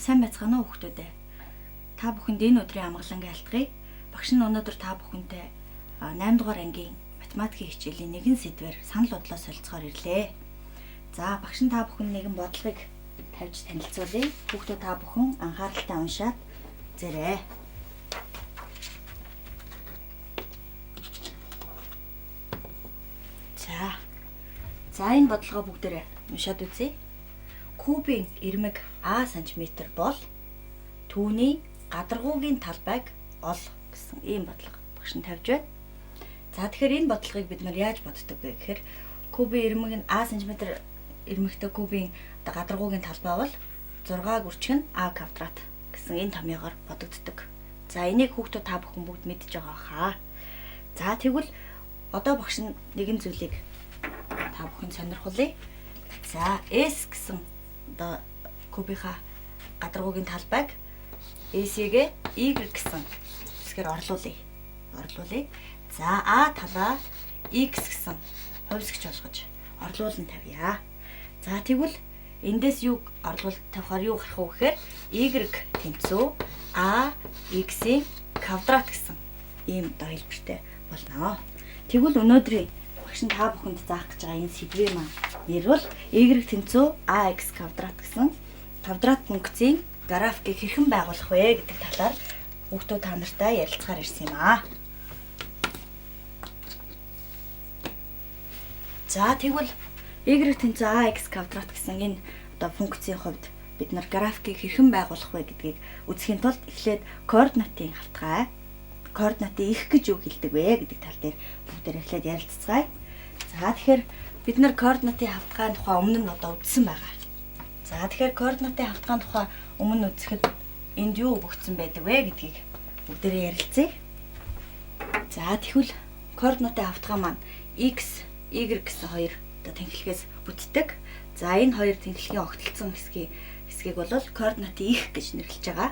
Сайн байцгаана уу хүүхдүүд ээ. Та бүхэнд энэ өдрийн амгалангийн алтгыг багш нь өнөөдөр та бүхэнтэй 8 дугаар ангийн математикийн хичээлийн нэгэн сэдвээр санал бодлоо солилцохоор ирлээ. За багш нь та бүхэнд нэгэн бодлогыг тавьж танилцуулъя. Хүүхдүүд та бүхэн анхааралтай уншаад зэрэг. За энэ бодлогоо бүгдээрээ уншаад үзье. Кубын ирмэг А см бол түүний гадаргуугийн талбайг ол гэсэн ийм бодлого багш нь тавьж байна. За тэгэхээр энэ бодлогыг бид нар яаж боддог вэ гэхээр кубын ирмэг нь А см ирмэгтэй кубын гадаргуугийн талбай бол 6 гүрчиг нь А квадрат гэсэн энэ томьёогоор бодогддог. За энийг хүүхдүүд та бүхэн бүгд мэдж байгаа хаа. За тэгвэл одоо багш нь нэгэн зүйлийг та бүхэн сонирхолъё. За S гэсэн одоо кубийнхаа гадаргуугийн талбайг S-ийг Y гэсэн хэсгээр орлуулъя. За А талаа X гэсэн хувьсгч болгож орлуулан тавья. За тэгвэл эндээс юу тавихаар юу гарах вэ гэхээр Y тэнцүү А X-ийн квадрат гэсэн ийм одоо хэлбэртэй болно. Тэгвэл өнөөдрийн багш нь та бүхэнд заах гэж байгаа энэ сэдвийн маань нэр бол Y тэнцүү AX квадрат гэсэн квадрат функцийн графикийг хэрхэн байгуулах вэ гэдэг талаар хүүхдүүд та нартай ярилцахаар ирсэн юм аа. За тэгвэл Y тэнцүү AX квадрат гэсэн энэ одоо функцийн хувьд бид нар графикийг хэрхэн байгуулах вэ гэдгийг үзэхийн тулд эхлээд координатын хавтгай, координатын их гэж юу хэлдэг вэ гэдэг тал дээр бүгдээр эхлээд ярилцгаая. За тэгэхээр бид нар координатын хавтгааны тухай өмнө нь одоо үзсэн байгаа. За тэгэхээр координатын хавтгааны тухай өмнө үзэхэд энд юу өгөгдсөн байдаг вэ гэдгийг бүгдээрээ ярилцъя. За тэгвэл координатын хавтгай маань x, y гэсэн хоёр одоо тэнхлэгээс бүтдэг. За энэ хоёр тэнхлэгийн огтлцсон хэсгийг бол координатын их гэж нэрлэж байгаа.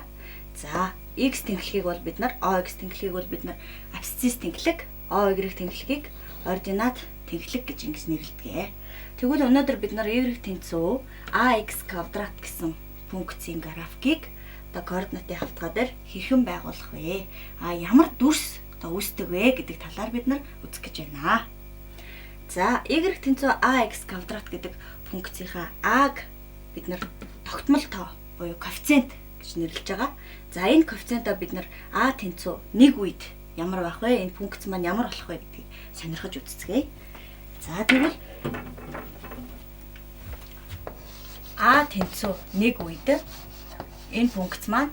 За x тэнхлэгийг бол бид нар ox тэнхлэгийг бол бид нар абсцисс тэнхлэг, oy тэнхлэгийг ординат тэнхлэг гэж ингэж нэрлэдэг. Тэгвэл өнөөдөр бид нар Y тэнцүү AX квадрат гэсэн функцийн графикийг одоо координатын хавтгай дээр хэрхэн байгуулах вэ? Ямар дүрс одоо үүсдэг вэ гэдэг талаар бид нар үзэх гэж байна. За Y тэнцүү AX квадрат гэдэг функцийнхаа А-г бид нар тогтмол тоо буюу коэффициент гэж нэрлэж байгаа. За энэ коэффициентаа бид нар А тэнцүү 1 үед ямар байх вэ? Энэ функц маань ямар болох вэ гэдгийг сонирхож үзцгээе. За тэгвэл А тэнцүү 1 үед энэ функц маань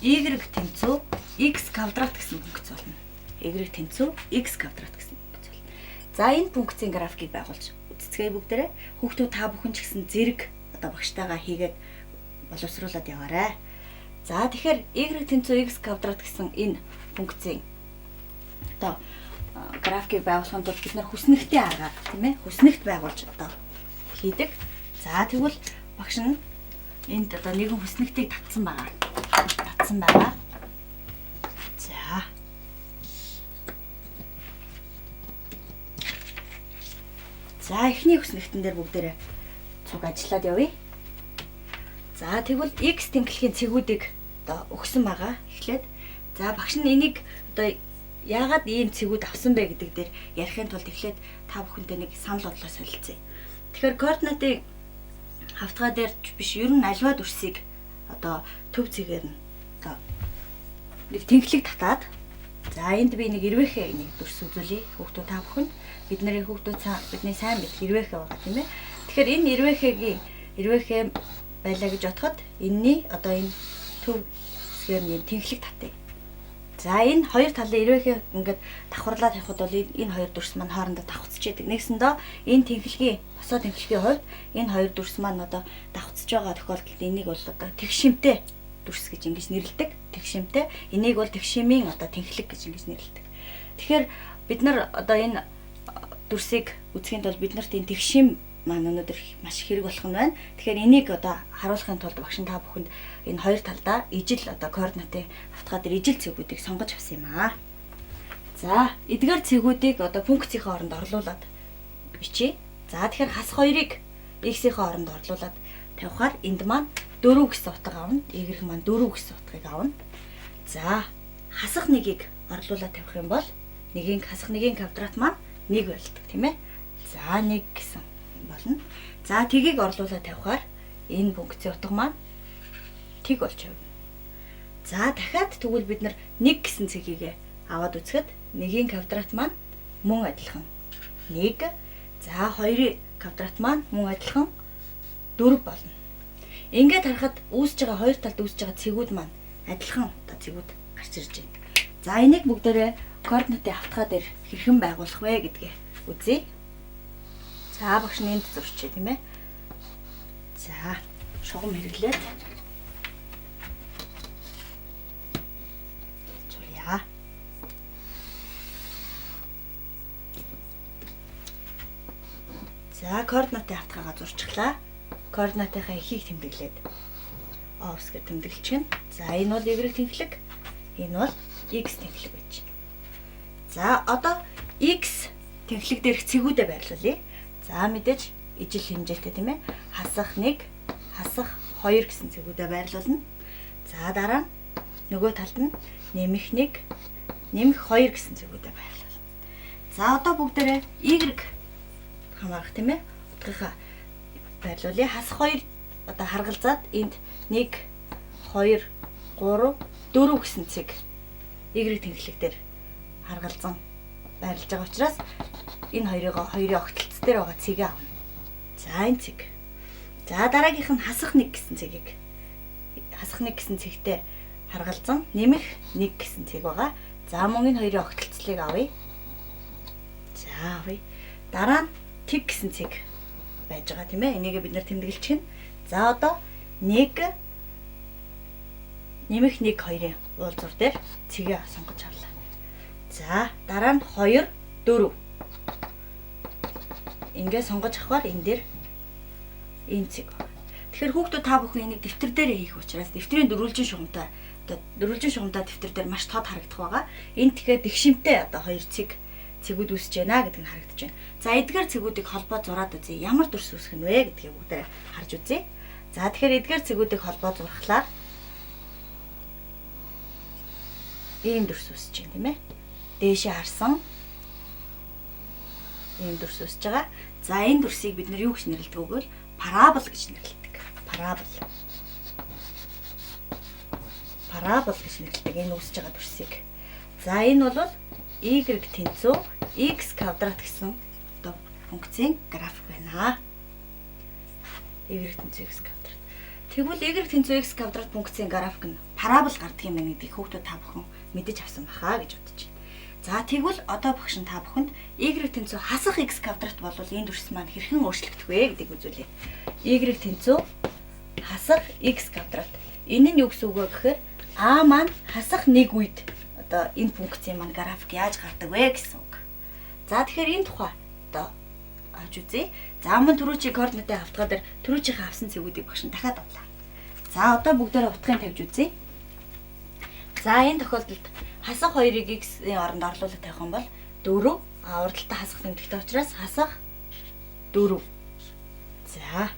Y тэнцүү X квадрат гэсэн функц болно. Y тэнцүү X квадрат гэсэн функц болно. За энэ функцийн графикийг байгуулж үзцгээе бүгдээрээ. Хүүхдүүд та бүхэн ч гэсэн зэрэг одоо багштайгаа хийгээд боловсруулад яваарай. За тэгэхээр Y тэнцүү X квадрат гэсэн энэ функцийн одоо графикийг байгуулахын тулд бид нар хүснэгтийн аргаар тийм ээ хүснэгт байгуулж одоо хийдэг. За тэгвэл багш нь энд одоо нэгэн хүснэгтийг татсан байгаа. За эхний хүснэгтэн дээр бүгдээрээ цуг ажиллаад явъя. За тэгвэл X тэнхлэгийн цэгүүдийг одоо өгсөн байгаа. Эхлээд за багш нь энийг одоо яагаад ийм цэгүүд авсан бэ гэдэг дээр ярихын тулд эхлээд та бүхэнтэй нэг санал бодлоо солилцъя. Тэгэхээр координатын хавтгай дээр биш ер нь альва дүрсийг одоо төв цэгээр нь одоо нэг тэнхлэг татаад за энд би нэг ирвэхээ нэг дүрс үзүүлье. Хүүхдүүд та бүхэнд бидний бидний сайн мэд ирвэхээ байгаа тийм ээ. Тэгэхээр энэ ирвэхээ байлаа гэж бодоход энэний одоо энэ төв хэсгээр нэг тэнхлэг татъя. За энэ хоёр талын ирвэхээ ингээд давхарлаад явхад бол энэ хоёр дүрс маань хоорондоо давхцж яадаг. Нэгсэндээ энэ тэнхлэгийн босоо тэнхлэгийн хувьд энэ хоёр дүрс маань одоо давхцж байгаа тохиолдолд энийг бол одоо тэгшимтэй дүрс гэж ингэж нэрлэдэг. Тэгшимтэй. Энийг бол тэгшимийн одоо тэнхлэг гэж ингэж нэрлэдэг. Тэгэхээр бид нар одоо энэ дүрсийг үзэхийн тулд бид нарт энэ тэгшим маань өнөөдөр маш хэрэг болох нь байна. Тэгэхээр энийг одоо харуулахын тулд багш нь та бүхэнд энэ хоёр талдаа ижил одоо координатын хавтгай дээр ижил цэгүүдийг сонгож авсан юм аа. За, эдгээр цэгүүдийг одоо функцийн хооронд орлуулад бичье. За тэгэхээр хас хоёрыг x-ийн хооронд орлуулад тавихаар энд маань 4 гэсэн утга авна. Y маань 4 гэсэн утгыг авна. За хасах нэгийг орлуулаад тавих юм бол хасах нэгийн квадрат маань 1 болдог тийм ээ. За 1 гэсэн болно. За тгийг орлуулаад тавихаар энэ функцийн утга маань тэг болж явна. За дахиад тэгвэл бид нар 1 гэсэн цэгийг аваад үзэхэд нэгийн квадрат маань мөн адилхан 1. За 2-ын квадрат маань мөн адилхан 4 болно. Ингээд харахад үүсэж байгаа хоёр талд үүсэж байгаа цэгүүд маань адилхан одоо цэгүүд гарч ирж байна. За энийг бүгдээрээ координатын хавтгай дээр хэрхэн байгуулах вэ гэдгээ үзье. За багш нь энд зурчих тийм ээ. За шугам хэрэглээд зурья. За координатын хавтгайгаа зурчихлаа. Координатынхаа эхийг тэмдэглээд О-с гэж тэмдэглэж чинь. За энэ бол Y тэнхлэг, энэ бол X тэнхлэг байж байна. За одоо X тэнхлэг дээрх цэгүүдээ байрлуулъя. За мэдээж ижил хэмжээтэй тийм ээ. Хасах 1, хасах 2 гэсэн цэгүүдээ байрлуулна. За дараа нь нөгөө талд нь нэмэх 1, нэмэх 2 гэсэн цэгүүдээ байрлуулна. За одоо бүгдээрээ Y хамаарах тийм ээ. Утгынхаа байрлуулъя. Хасах 2 одоо харгалзаад энд 1, 2, 3, 4 гэсэн цэг Y тэнхлэг дээр харгалзан байрлаж байгаа учраас энэ хоёрын огтлц дээр байгаа цэгээ авна. За энэ цэг. За дараагийнх нь хасах 1 гэсэн цэгийг хасах 1 гэсэн цэгтэй харгалзан нэмэх 1 гэсэн цэг байгаа. За мөн энэ хоёрын огтлцлыг авъя. За авъя. Дараа нь тэг гэсэн цэг байж байгаа тийм ээ. Энийг бид нэр тэмдэглэж чинь. За одоо 1 нэмэх 1 2-ын уулзвар дээр цэгээ сонгож авлаа. За дараа нь 2 4. Ингээд сонгож авахаар энэ дээр энэ цэг. Тэгэхээр хүүхдүүд та бүхэн энийг дэвтэр дээр хийх учраас дэвтрийн дөрвөлжин шугамтай дэвтэр дээр маш тод харагдах байгаа. Энэ тэгэхээр дэгшимтэй одоо хоёр цэгүүд үүсэж байна гэдэг нь харагдаж байна. За эдгээр цэгүүдийг холбоо зураад үзье. Ямар дүрс үүсэх нь вэ гэдгийг бүгдээ харж үзье. За тэгэхээр эдгээр цэгүүдийг холбоо зурхлаар ийм дүрс үүсэж байна тийм ээ. Дээшээ харсан ийм дүрс үүсэж байгаа. За энэ дүрсийг бид нар юу гэж нэрлэдэг вэ гэвэл парабол гэж нэрлэдэг. Парабол гэж нэрлэдэг энэ үүсэж байгаа дүрсийг. За энэ бол Y тэнцүү X квадрат гэсэн одоо функцийн график байна. Y тэнцүү X квадрат. Тэгвэл Y тэнцүү X квадрат функцийн график нь парабол гардаг юм байна гэдгийг хүүхдүүд та бүхэн мэдэж авсан баха гэж бодож байна. За тэгвэл одоо багш нь та бүхэнд Y тэнцүү хасах X квадрат бол энэ дүрс маань хэрхэн өөрчлөгдөх вэ гэдгийг үзүүлье. Y тэнцүү хасах X квадрат. Энэ нь юу гэсэн үг вэ гэхээр A маань хасах нэг үед одоо энэ функцийн маань график яаж гардаг вэ гэсэн үг. За тэгэхээр энэ тухай одоо авч үзье. За мөн түрүүчийн координатын хавтгай дээр түрүүчийнхээ авсан цэгүүдийг багш нь дахиад авлаа. За одоо бүгдээрээ утгыг тавьж үзье. За энэ тохиолдолд хасах 2-ыг X-ийн оронд орлуулад тавих юм бол 4, урдталтаа хасах тэмдэгтэй учраас хасах 4. За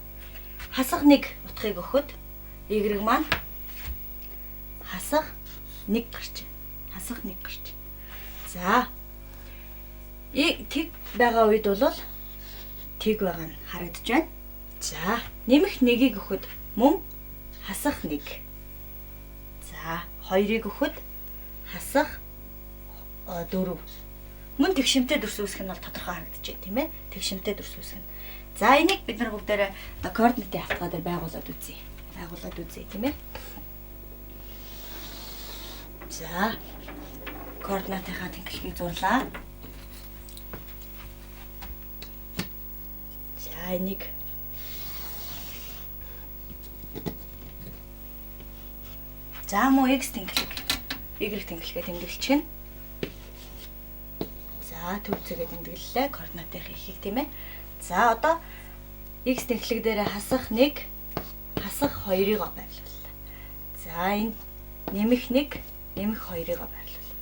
хасах 1 утгыг өгөхөд Y маань хасах 1 гарч байна. Хасах 1 гарч байна. За тэг байгаа үед бол тэг байгаа нь харагдаж байна. За нэмэх 1-ийг өгөхөд мөн хасах 1. За 2-ыг өгөхөд хасах 4. Мөн тэгшимтэй дүрс үүсэх нь бол тодорхой харагдаж байна тийм ээ. Тэгшимтэй дүрс үүсэх нь. За энийг бид нар бүгдээрээ координатын хавтгай дээр байгуулад үзье. Тийм ээ. За координатынхаа тэнхлэгийг зурлаа. За энийг за мөн X тэнхлэг Y тэнхлэгээ тэмдэглэж чинь. За төв зэгээ тэмдэглэлээ координатынхаа эхийг тийм ээ. За одоо X тэнхлэг дээр хасах 1, хасах 2-ыг байрлууллаа. За энэ нэмэх 1, нэмэх 2-ыг байрлууллаа.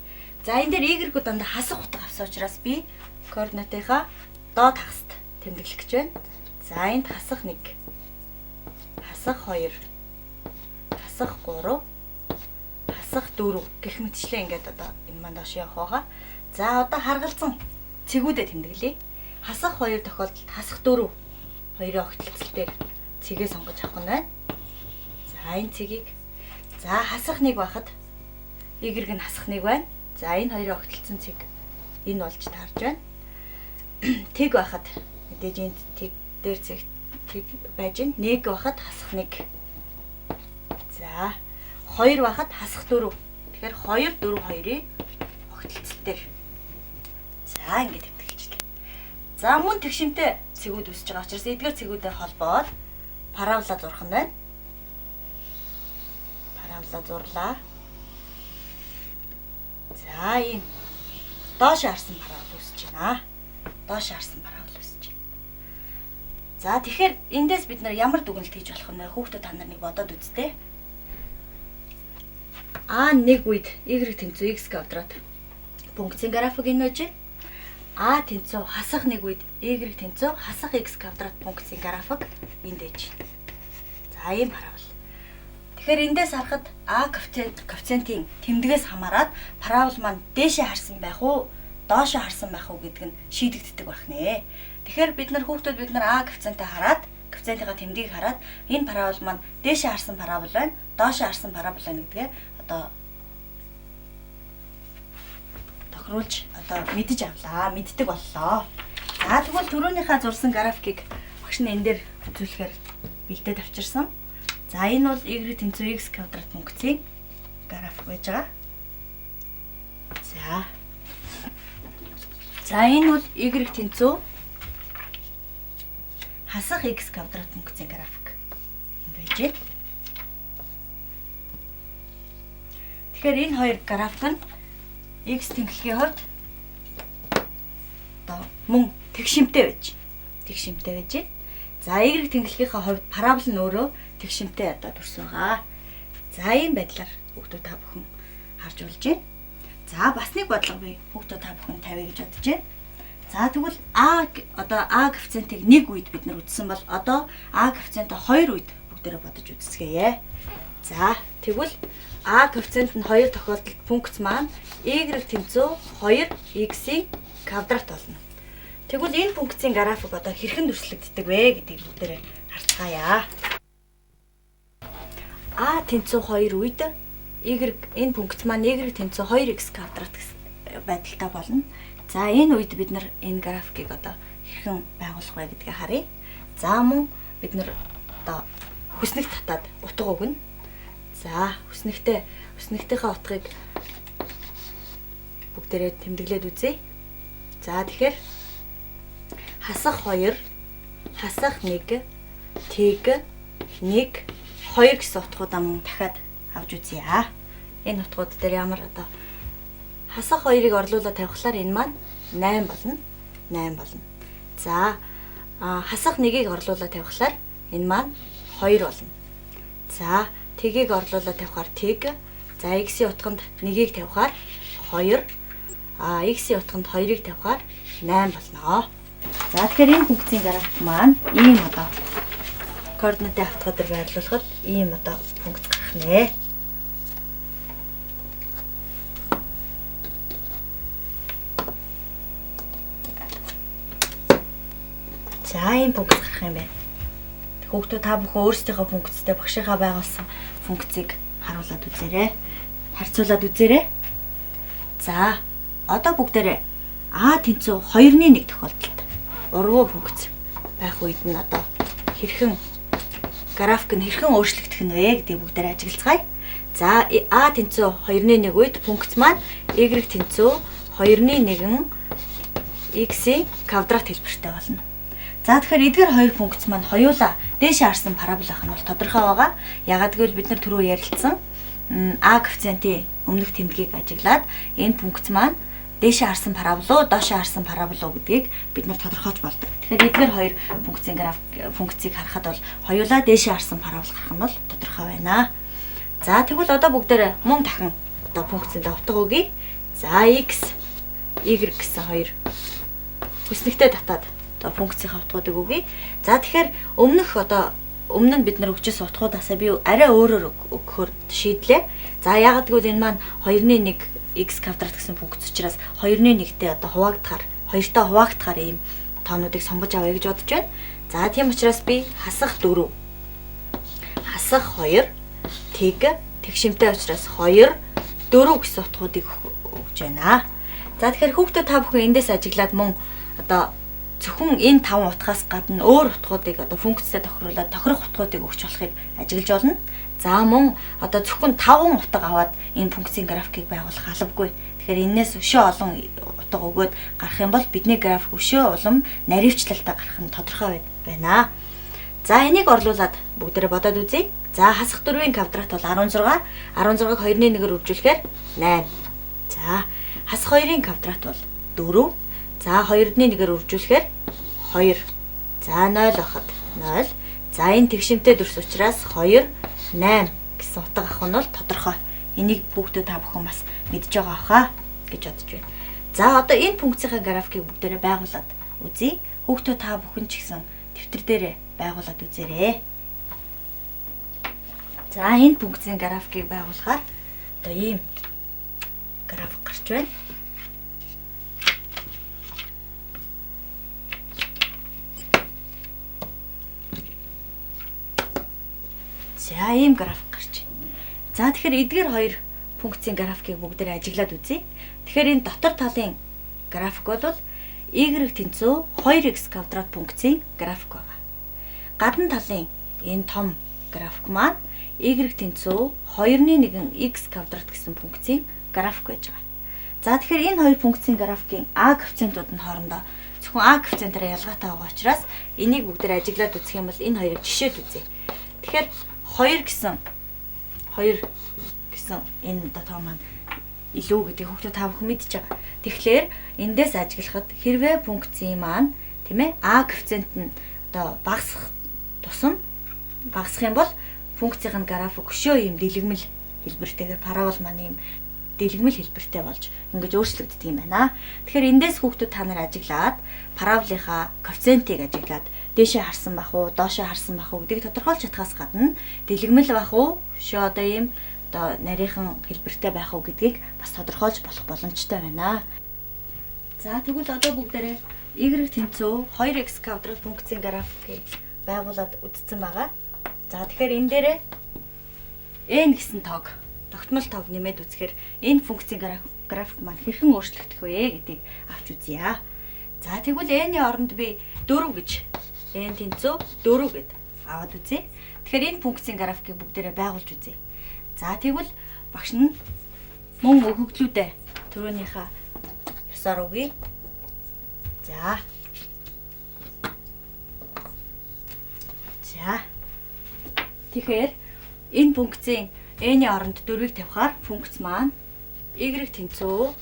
За энэ дээр Y-г дандаа хасах утга авсан учраас би координатынхаа доод хагаст тэмдэглэх гэж байна. За энд хасах 1, хасах 2. хасах 3, хасах 4 гэх мэтчлэн ингээд одоо энэ маань доош явах байгаа. За одоо харгалзан цэгүүдэд тэмдэглэе. Хасах 2 тохиолдолд хасах 4 хоёрын огтлцол дээр цэгээ сонгож авах нь байна. За энэ цэгийг за хасах 1 байхад y нь хасах 1 байна. За энэ хоёрын огтлцсон цэг энэ болж таарж байна. Тэг байхад мэдээж энэ тэг дээр цэг байж гэн 1 байхад хасах 1. За 2 байхад хасах 4. Тэгэхээр 2 4 2-ийн огтлцол дээр. За ингэж тэмдэглэжлээ. За мөн тэгшинтэй цэгүүд үсэж байгаа учраас эдгээр цэгүүдэд холбоод парабола зурах нь байна. Парабола зурлаа. За ийм доош харсан парабол үсэж байна. Доош харсан парабол үсэж байна. За тэгэхээр эндээс бид нар ямар дүгнэлт хийж болох вэ? Хүүхдүүд та нарыг бодоод үзтээ. А1 үед y тэнцүү x квадрат функцийн график энэ байж байна. А тэнцүү хасах 1 үед y тэнцүү хасах x квадрат функцийн график энд байж байна. За ийм парабол. Тэгэхээр эндээс харахад а коэффициентийн тэмдгээс хамаарат парабол маань дээшээ харсан байх уу, доошоо харсан байх уу гэдг нь шийдэгддэг байх нэ. Тэгэхээр бид нар а коэффициентээ хараад коэффициентийнхаа тэмдгийг хараад энэ парабол маань дээшээ харсан парабол байна, доошоо харсан парабол байна гэдгээ одоо тохируулж одоо мэдэж авлаа, мэддэг боллоо. За тэгвэл түрүүнийхээ зурсан графикийг багш нь энэ дээр үзүүлэхээр бэлдээд авчирсан. За энэ бол y тэнцүү x квадрат функцийн график байж байгаа. За энэ бол y тэнцүү хасах x квадрат функцийн график энд байж байна. Тэгэхээр энэ хоёр график нь x тэнхлэгийн хувьд одоо мөн тэгшимтэй байж. Тэгшимтэй байж. За y тэнхлэгийнхаа хувьд парабол нь өөрөө тэгшимтэй одоо төрсөн байгаа. За ийм байдлаар хүүхдүүд та бүхэн харж болж байна. За бас нэг бодлого би хүүхдүүд та бүхэн тавья гэж бодож байна. За тэгвэл а коэффициентийг 1 үед бид нар үзсэн бол одоо а коэффициентээ 2 үед бүгдээрээ бодож үзсгээе. За тэгвэл а коэффициент нь 2 тохиолдолд функц маань y тэнцүү 2x-ийн квадрат болно. Тэгвэл энэ функцийн график одоо хэрхэн дүрслэгддэг вэ гэдгийг бүгдээрээ харцгаая. А тэнцүү 2 үед энэ функц маань y тэнцүү 2x квадрат гэсэн байдалтай болно. За энэ үед бид нар энэ графикийг одоо хэрхэн байгуулах вэ гэдгийг харъя. За мөн бид нар одоо хүснэгт татаад утга өгнө. За хүснэгтийнхаа утгыг бүгдээрээ тэмдэглээд үзье. За тэгэхээр хасах 2, хасах 1, тэг 1, 2 гэсэн утгуудаа мөн дахиад авч үзье. Энэ утгууд дээр ямар одоо хасах 2-ыг орлуулаад тавихлаар энэ маань 8 болно. 8 болно. За хасах 1-ийг орлуулаад тавихлаар энэ маань 2 болно. За тэгийг орлуулаад тавихаар тэг. За x-ийн утганд 1-ийг тавихаар 2. X-ийн утганд 2-ыг тавихаар 8 болно. За тэгэхээр энэ функцийн график маань ийм одоо координатын автгаар байрлуулахад ийм одоо функц гарах нэ. За ийм функц гарах юм байна. Хүүхдүүд та бүхэн өөрсдийнхөө функцтэй багшийнхаа байгуулсан функцийг харуулад үзээрэй. Харьцуулаад үзээрэй. За одоо бүгдээрээ а тэнцүү 2-1 тохиолдолд урвуу функц байх үед нь одоо хэрхэн график нь хэрхэн өөрчлөгдөх нь вэ гэдгийг бүгдээрээ ажиглацгаая. За а тэнцүү 2-1 үед функц маань y тэнцүү 2-1 x-ийн квадрат хэлбэртэй болно. За тэгэхээр эдгээр хоёр функц маань хоёулаа дээшээ харсан парабол ах нь бол тодорхой байгаа. Ягаад гэвэл бид нар түрүү ярилцсан а коэффициентийн өмнөх тэмдгийг ажиглаад энэ функц маань дээшээ харсан парабол уу, доошоо харсан парабол уу гэдгийг бид нар тодорхойлж болдог. Тэгэхээр эдгээр хоёр функцийн функцийг харахад бол хоёулаа дээшээ харсан парабол гарах нь бол тодорхой байна. За тэгвэл одоо бүгдээрээ мөн дахин одоо функцэнд утга өгье. За x, y гэсэн хоёр хүснэгтэй татаад одоо функцийн утгуудыг өгье. За тэгэхээр өмнөх одоо өмнө нь бид нар өгчөөс утгуудаасаа би арай өөрөөр өгөхөөр шийдлээ. За яагаад гэвэл энэ маань 2-1 x квадрат гэсэн функц учраас 2-1-тэй одоо хуваагдахаар 2-той хуваагдахаар ийм тоонуудыг сонгож авъя гэж бодож байна. За тийм учраас би хасах 4 хасах 2 тэгшимтэй учраас 2 4 гэсэн утгуудыг өгж байна. За тэгэхээр хүүхдүүд та бүхэн эндээс ажиглаад мөн одоо зөвхөн энэ 5 утгаас гадна өөр утгуудыг одоо функцтэй тохируулаад тохирох утгуудыг өгч болохыг ажиглаж болно. За мөн одоо зөвхөн 5 утга аваад энэ функцийн графикийг байгуулах албагүй. Тэгэхээр энээс өшөө олон утга өгөөд гарах юм бол бидний график өшөө улам наривчлалтай гарах нь тодорхой байна. За энийг орлуулад бүгдээрээ бодоод үзье. За хасах 4-ийн квадрат бол 16. 16-г 2-1-ээр үржүүлэхээр 8. За хасах 2-ийн квадрат бол 4. За 2-1-ээр үржүүлэхээр 2. За 0 байхад 0. За энэ тэгшимтэй дүрс учраас 2, 8 гэсэн утга авах нь бол тодорхой. Энийг бүгдөө та бүхэн бас мэдж байгаа хаа гэж бодож байна. За одоо энэ функцийн графикийг бүгдээрээ байгуулад үзье. Хүүхдүүд та бүхэн ч гэсэн дэвтэр дээрээ байгуулад үзээрэй. За энэ функцийн графикийг байгуулахаар одоо ийм график гарч байна. За ийм график гарч байна. За тэгэхээр эдгээр хоёр функцийн графикийг бүгдээрээ ажиглаад үзье. Тэгэхээр энэ дотор талын график бол y тэнцүү 2x квадрат функцийн график байна. Гадна талын энэ том график маань y тэнцүү 2-1 x квадрат гэсэн функцийн график байж байгаа. За тэгэхээр энэ хоёр функцийн графикийн а коэффициентууд нь хоорондоо зөвхөн а коэффициентаараа ялгаатай байгаа учраас энийг бүгдээр ажиглаад үзэх юм бол энэ хоёрыг жишээд үзье. Тэгэхээр 2 гэсэн энэ одоо тоо маань илүү гэдэг хүүхдүүд та бүхэн мэдж байгаа. Тэгэхээр эндээс ажиглахад хэрвээ функцийн маань тийм ээ а коэффициент нь одоо багасах тусам багасах юм бол функцийн график өшөө ийм дэлгэмэл хэлбэртэйгээр парабол маань ийм дэлгэмэл хэлбэртэй болж ингэж өөрчлөгддөг юм байна. Тэгэхээр эндээс хүүхдүүд та нар ажиглаад параболынхаа коэффициентийг ажиглаад дээшээ харсан бах уу, доошоо харсан бах уу гэдгийг тодорхойлж чадхаас гадна дэлгэмэл бах уу, өшөө одоо ийм одоо нарийнхан хэлбэртэй байх уу гэдгийг бас тодорхойлж болох боломжтой байна. За тэгвэл одоо бүгдээрээ y тэнцүү 2x квадрат функцийн графикийг байгуулад үзсэн байгаа. За тэгэхээр энэ дээрээ n гэсэн тогтмол тог нэмээд үзэхээр энэ функцийн график маань хэрхэн өөрчлөгдөх вэ гэдгийг авч үзье. За тэгвэл n-ийн оронд би 4 гэж n тэнцүү 4 гэд аваад үзье. Тэгэхээр энэ функцийн графикийг бүгдээрээ байгуулж үзье. За тэгвэл багш нь мөн өгөгдлүүдээ түрүүнийхээ ёсоор өгье. За. Тэгэхээр энэ функцийн n-ийн оронд 4-ийг тавихаар функц маань y тэнцүү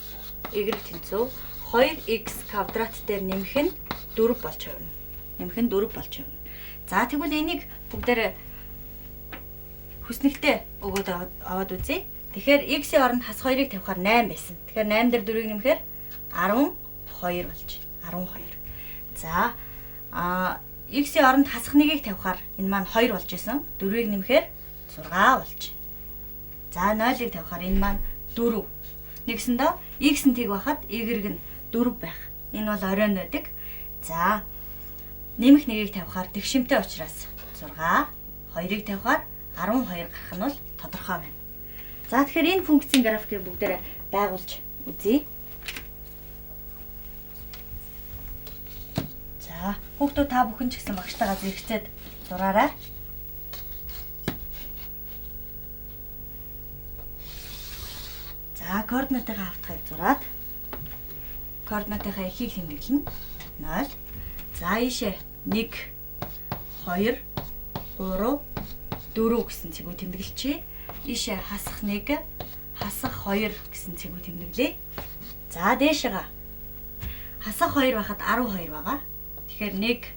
2x квадрат дээр нэмэх нь 4 болж хувирна. За тэгвэл энийг бүгдээр хүснэгтээ өгөөд аваад үзье. Тэгэхээр x-ийн оронд хас 2-ыг тавихаар 8 байсан. Тэгэхээр 8 дээр 4-ийг нэмэхээр 12 болж байна. 12. За x-ийн оронд хасах 1-ийг тавихаар энэ маань 2 болж исэн. 4-ийг нэмэхээр 6 болж байна. За 0-ыг тавихаар энэ маань 4. Нэгсэндээ x нь тэг байхад y нь 4 байх. Энэ бол оройн байдаг. За нэмэх 1-ийг тавихаар тэгшимтэй учраас 6, 2-ыг тавихаар 12 гарах нь бол тодорхой байна. За тэгэхээр энэ функцийн графикийг бүгдээрээ байгуулж үзье. За хүүхдүүд та бүхэн ч гэсэн багштайгаа зэрэгцээд зураарай. За координатынхаа хавтгыг зураад координатынхаа эхийг тэмдэглэнэ. 0. За ийшээ 1, 2, 3, 4 гэсэн цэгүү тэмдэглэчихье. Ийшээ хасах 1, хасах 2 гэсэн цэгүү тэмдэглэе. За дээшээ хасах 2 байхад 12 байгаа. Тэгэхээр 1,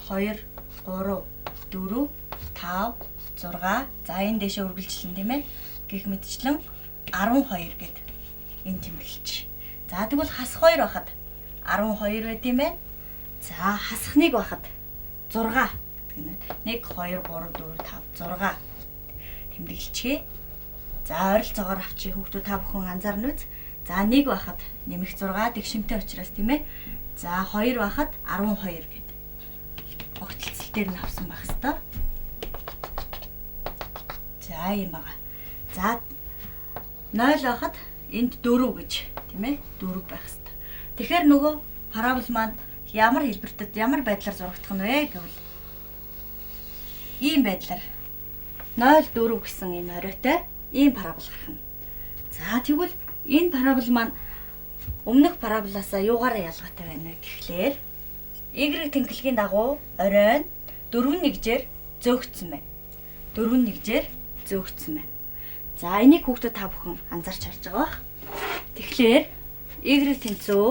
2, 3, 4, 5, 6. За энэ дээшээ үргэлжлэн тийм ээ. Гэх мэтчлэн 12 гэд энэ тэмдэглэж. За тэгвэл хасах 2 байхад 12 байт юм байна. За хасах 1 байхад 6. гэдэг нь 1 2 3 4 5 6 тэмдэглэчихье. За ойролцоогоор авчи хүүхдүүд та бүхэн анзаарна үз. За 1 байхад нэмэх 6 тэгшимтэй учраас тийм ээ. За 2 байхад 12 гэдэг. Огтлцол дээр нь авсан байх хэвээр. За юм байгаа. За 0 байхад энд 4 гэж тийм ээ 4 байх хэвээр. Тэгэхээр нөгөө парабол маань ямар хэлбэртэд ямар байдлаар зурагдах нь вэ гэвэл ийм байдлаар 0 4 гэсэн энэ хориотой ийм парабол гарах нь. За тэгвэл энэ парабол маань өмнөх параболаасаа юугаараа ялгаатай байна вэ гэхлээр y тэнхлэгийн дагуу оройн 4 нэгжээр зөөгдсөн байна. 4 нэгжээр зөөгдсөн байна. За энийг хүүхдүүд та бүхэн анзаарч харж байгаа бах. Тэгэхээр y тэнцүү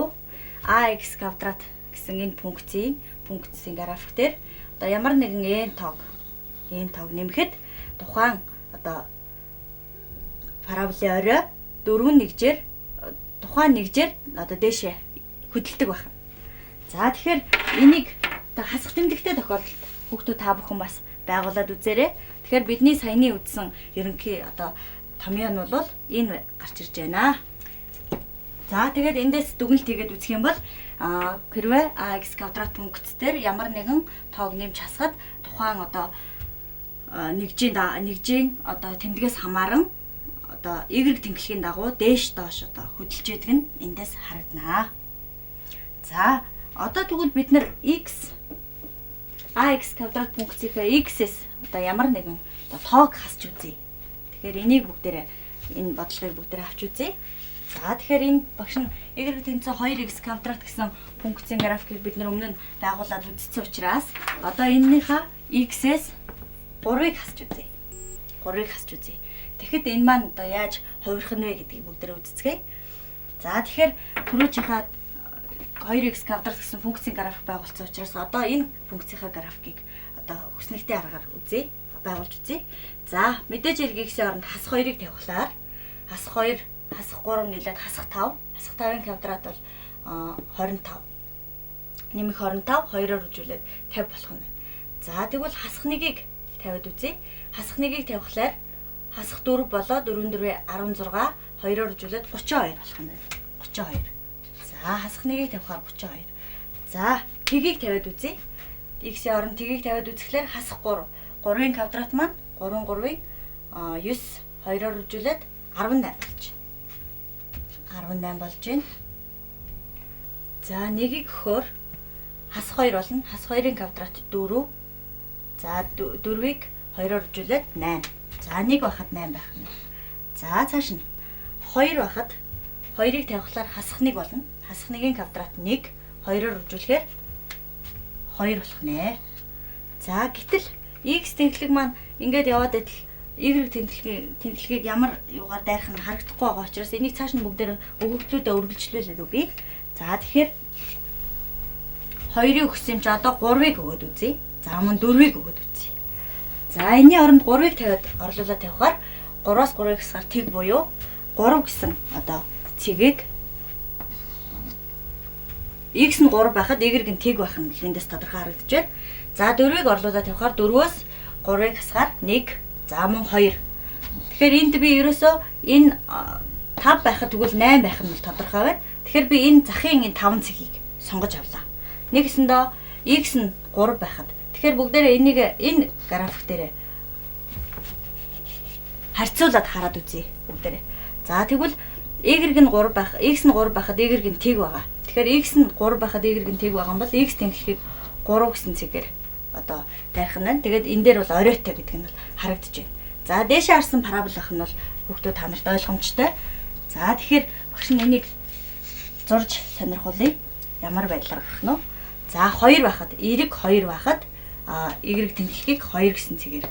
ax квадрат гэсэн энэ функцийн график дээр одоо ямар нэгэн n тоог нэмэхэд тухайн одоо параболын орой 4 нэгжээр тухайн нэгжээр одоо дээшээ хөдөлдөг байна. За тэгэхээр энийг одоо хасах тэмдэгтэй тохиолдолд хүүхдүүд та бүхэн бас байгуулад үзээрэй. Тэгэхээр бидний саяны үзсэн ерөнхий одоо томьёо нь бол энэ гарч ирж байна. За тэгээд эндээс дүгнэлт хийгээд үзэх юм бол хэрвээ ax квадрат функц дээр ямар нэгэн тоог нэмж хасахад тухайн одоо нэгжийн одоо тэмдгээс хамааран одоо y тэнхлэгийн дагуу дээш доош одоо хөдөлж яадаг нь эндээс харагдана. За одоо тэгвэл бид нар ax квадрат функцийнхээ x-с одоо ямар нэгэн одоо тоог хасч үзье. Тэгэхээр энийг бүгдээрээ энэ бодлогыг бүгдээрээ авч үзье. За тэгэхээр энэ багш нь y тэнцүү 2x квадрат гэсэн функцийн графикийг бид нар өмнө нь байгуулад үзсэн учраас одоо энэнийхээ x-с 3-ыг хасч үзье. 3-ыг хасч үзье. Тэгэхэд энэ маань одоо яаж хувирах нь вэ гэдгийг бүгдээрээ үзцгээе. За тэгэхээр түрүүчийнхаа 2x квадрат гэсэн функцийн график байгуулсан учраас одоо энэ функцийнхаа графикийг одоо хүснэгтэй аргаар үзье. Байгуулж үзье. За мэдээж хэрэг x-ийн оронд хасах 2-ыг тавихлаар хасах 2 хасах 3 нийлээд хасах 5. Хасах 5-ын квадрат бол 25. Нэмэх 25 2-оор үзүүлээд 50 болох нь байна. За тэгвэл хасах 1-ыг тавиад үзье. Хасах 1-ыг тавихлаар хасах 4 болоо 4 16 2-оор үзүүлээд 32 болох нь байна. 32. За хасах 1-ыг тавихаар 32. За тгийг тавиад үзье. X-ийн оронд тгийг тавиад үзэхлээр хасах 3. 3-ын квадрат маань 3 3-ын 9 2-оор үзүүлээд 18 болж байна. 18 болж байна. За 1-ийг өгөхөөр хасах 2 болно. Хасах 2-ын квадрат 4. За 4-ийг 2-оор үзүүлээд 8. За 1 байхад 8 байх нь. За цааш нь 2 байхад 2-ыг тавихлаар хасах 1 болно. Хасах 1-ийн квадрат 1. 2-оор үзүүлэхээр 2 болох нэ. За гэтэл x тэнхлэг маань ингээд яваад идэл y тэнхлэгийг ямар юугаар дайрах нь харагдахгүй байгаа учраас энийг цааш нь бүгдээр өгөгдлүүдэд үргэлжлүүлээд үгүй. За тэгэхээр 2-ыг өгсөн юм чи одоо 3-ыг өгөөд үзье. За мөн 4-ыг өгөөд үзье. За энэний оронд 3-ыг тавиад орлуулаад тавихаар 3-аас 3-ыг хасгаар тэг буюу 3 гэсэн одоо цэгийг x нь 3 байхад y нь тэг байх нь эндээс тодорхой харагдаж байна. За 4-ыг орлуулаад тавихаар 4-өөс 3-ыг хасгаар 1. За мөн 2. Тэгэхээр энд би ерөөсөө энэ 5 байхад тэгвэл 8 байх нь тодорхой байна. Тэгэхээр би энэ захын энэ 5 цэгийг сонгож авлаа. Нэгэсэндээ x нь 3 байхад. Тэгэхээр бүгдээрээ энийг энэ график дээр харьцуулаад хараад үзье бүгдээрээ. За тэгвэл y нь 3 байх, x нь 3 байхад y нь тэг байгаа. Тэгэхээр x нь 3 байхад y нь тэг байгаа юм бол x тэнхлэхийг 3 гэсэн цэгээр одоо дайрах нь. Тэгээд энэ дээр бол оройтой гэдэг нь бол харагдаж байна. За дээшээ харсан параболах нь бол хүүхдүүд та нарт ойлгомжтой. За тэгэхээр багш нь энийг зурж сонирхуулъя. Ямар байдлаар гарах нь вэ? За 2 байхад y 2 байхад y тэнхлэхийг 2 гэсэн цэгээр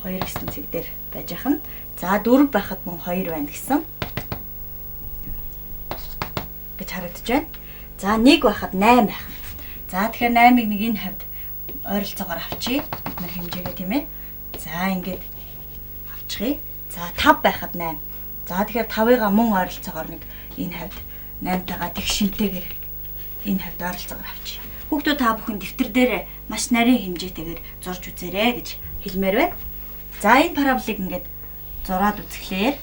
2 гэсэн цэг дээр байж ах нь. За 4 байхад мөн 2 байна гэсэн гэж харагдаж байна. За 1 байхад 8 байх. За тэгэхээр 8-ыг нэг энэ хавьд ойролцоогоор авчия. Бид нар хэмжээгээ тийм ээ. За ингээд авчихъя. За 5 байхад 8. За тэгэхээр 5-ыг мөн ойролцоогоор нэг энэ хавьд 8-тайгаа тэг шинтэйгээр энэ хавьд ойролцоогоор авчия. Хүүхдүүд та бүхэн дэвтэр дээр маш нарийн хэмжээтэйгээр зурж үзээрэй гэж хэлмээр байна. За энэ параболыг ингээд зураад үзэхлээр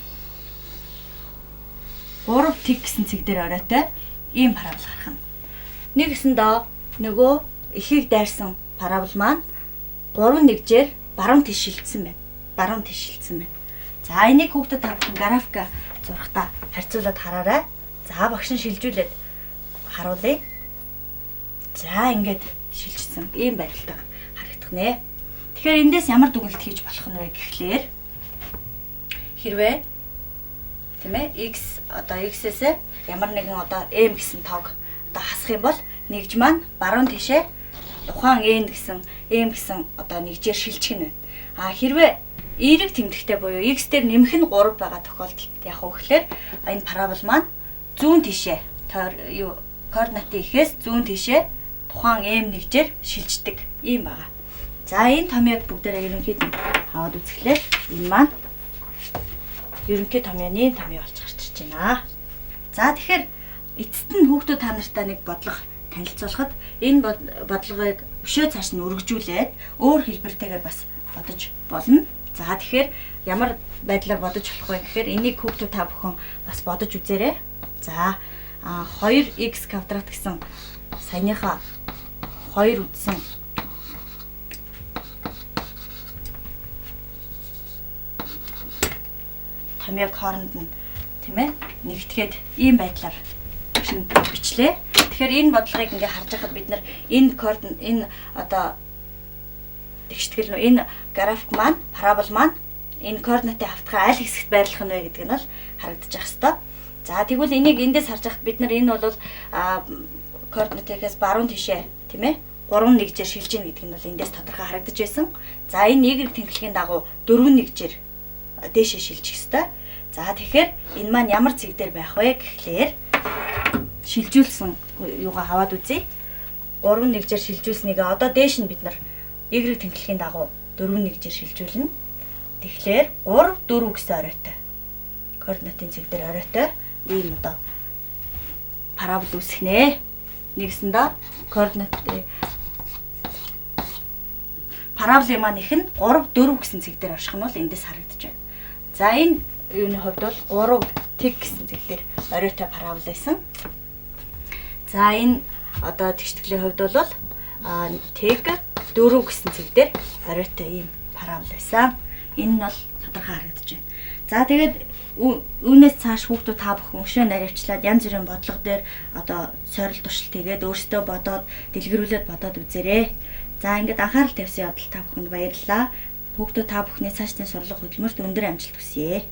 3 тэг гэсэн цэг дээр оройтой ийм парабол гарах нь. Нэг гэсэндээ нөгөө эхийг дайрсан парабол маань 3 нэгжээр баруун тийш шилжсэн байна. Баруун тийш шилжсэн байна. За энийг хүүхдүүд та бүхэн графика зурхтаа харьцуулаад хараарай. За багш нь шилжүүлээд харуулъя. За ингээд шилжсэн ийм байдалтайгаар харагдах нэ. Тэгэхээр эндээс ямар дүгнэлт хийж болох нь вэ гэхлээр хэрвээ тийм ээ x одоо x-ээс ямар нэгэн одоо m гэсэн тоог одоо хасах юм бол нэгж маань баруун тишээ тухайн n гэсэн m гэсэн одоо нэгжээр шилжих нь байна. А хэрвээ эерэг тэмдэгтэй буюу x дээр нэмэх нь 3 байгаа тохиолдолд яг уу гэхлээр энэ парабол маань зүүн тишээ координатын ихээс зүүн тишээ тухайн m нэгжээр шилждэг юм байна. За энэ томьёог бүгдээрээ ерөнхийд аваад үзэхлээр энэ маань ерөнхий томьёоны томьёо болж гарч ирж байна. За тэгэхээр эцэст нь хүүхдүүд та нартай нэг бодлого танилцуулахад энэ бодлогыг өшөө цааш нь өргөжүүлээд өөр хэлбэртэйгээр бас бодож болно. За тэгэхээр ямар байдлаар бодож болох вэ гэхээр энийг хүүхдүүд та бүхэн бас бодож үзээрэй. За 2x квадрат гэсэн саяныхаа 2 үдсэн томьёог хооронд нь тийм ээ нэгтгэхэд ийм байдлаар бичлээ. Тэгэхээр энэ бодлогыг ингээ харж байхад бид нар энэ координат энэ одоо тэгштгэл нь энэ график маань парабол маань энэ координатын хавтгай аль хэсэгт байрлах нь вэ гэдэг нь бол харагдаж ах хэвээр. За тэгвэл энийг эндээс харж байхад бид нар энэ бол координатынхаас баруун тишээ тийм ээ 3 нэгжээр шилжиж гэнэ гэдэг нь бол эндээс тодорхой харагдаж байсан. За энэ y тэнхлэгийн дагуу 4 нэгжээр дээшээ шилжих ёстой. За тэгэхээр энэ маань ямар цэг дээр байх вэ гэхлээр шилжүүлсэн юугаа хаваад үзье. 3 нэгжээр шилжүүлснийг одоо дээш нь бид нар y тэнхлэгийн дагуу 4 нэгжээр шилжүүлнэ. Тэгэхээр 3 4 гэсэн оройтой. Координатын цэг дээр оройтой ийм одоо парабол үүсгэнэ. Нэгсэндээ координатын параболын маань их нь 3 4 гэсэн цэг дээр орших нь бол эндээс харагдаж байна. За энэ юуны хувьд бол 3 тэг гэсэн цэг дээр оройтой парабол байсан. За энэ одоо тэгштгэлийн хувьд бол тэг 4 гэсэн цэг дээр оройтой ийм парабол байсан. Энэ нь бол тодорхой харагдаж байна. За тэгээд үүнээс цааш хүүхдүүд та бүхэн өшөө наривчлаад янз бүрийн бодлого дээр одоо сойрол туршилт хийгээд өөрсдөө бодоод дэлгэрүүлээд бодоод үзээрэй. За ингээд анхаарал тавьсан явдал та бүхэнд баярлалаа. Хүүхдүүд та бүхний цаашдын сурлага хөдөлмөрт өндөр амжилт хүсье.